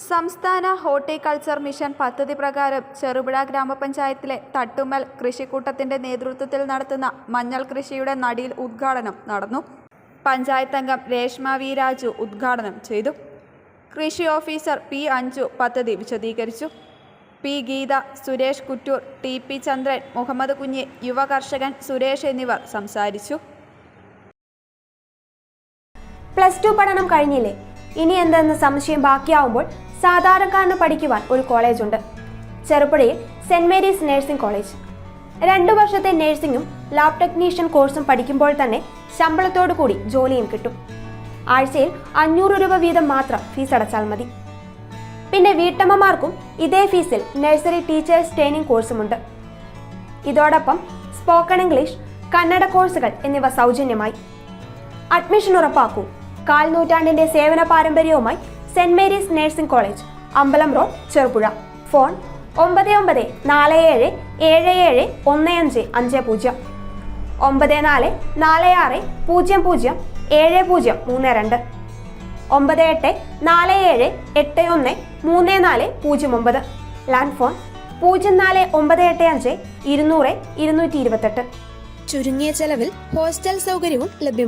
സംസ്ഥാന horticulture mission പദ്ധതി പ്രകാരം ചെറുപുഴ ഗ്രാമപഞ്ചായത്തിലെ തട്ടുമ്മൽ കൃഷിക്കൂട്ടത്തിന്റെ നേതൃത്വത്തിൽ നടത്തുന്ന മഞ്ഞൾ കൃഷിയുടെ നടീൽ ഉദ്ഘാടനം നടന്നു. പഞ്ചായത്ത് അംഗം രേഷ്മ വി രാജു ഉദ്ഘാടനം ചെയ്തു. കൃഷി ഓഫീസർ പി അഞ്ജു പദ്ധതി വിശദീകരിച്ചു. P Geetha, Suresh Kuttoor, T P Chandran, Muhammad Kunhi, യുവ കർഷകൻ സുരേഷ് എന്നിവർ സംസാരിച്ചു. +2 പഠനം കഴിഞ്ഞില്ലേ, ഇനി എന്തെന്ന് സംശയം ബാക്കിയാവുമ്പോൾ സാധാരണക്കാരന് പഠിക്കുവാൻ ഒരു കോളേജുണ്ട്. ചെറുപുഴയിൽ സെന്റ് മേരീസ് നഴ്സിംഗ് കോളേജ്. 2 വർഷത്തെ നഴ്സിംഗും ലാബ് ടെക്നീഷ്യൻ കോഴ്സും പഠിക്കുമ്പോൾ തന്നെ ശമ്പളത്തോടു കൂടി ജോലിയും കിട്ടും. ആഴ്ചയിൽ 500 രൂപ വീതം മാത്രം ഫീസ് അടച്ചാൽ മതി. പിന്നെ വീട്ടമ്മമാർക്കും ഇതേ ഫീസിൽ നഴ്സറി ടീച്ചേഴ്സ് ട്രെയിനിങ് കോഴ്സുമുണ്ട്. ഇതോടൊപ്പം സ്പോക്കൺ ഇംഗ്ലീഷ്, കന്നഡ കോഴ്സുകൾ എന്നിവ സൗജന്യമായി. അഡ്മിഷൻ ഉറപ്പാക്കൂ. 1/4 നൂറ്റാണ്ടിന്റെ സേവന പാരമ്പര്യവുമായി സെന്റ് മേരീസ് നഴ്സിംഗ് കോളേജ്, അമ്പലം road, Cherupuzha. Phone 9947771550, 9446007032, 9847813409. Land phone 04985 200 228. ചുരുങ്ങിയ ചെലവിൽ ഹോസ്റ്റൽ സൗകര്യവും ലഭ്യമാണ്.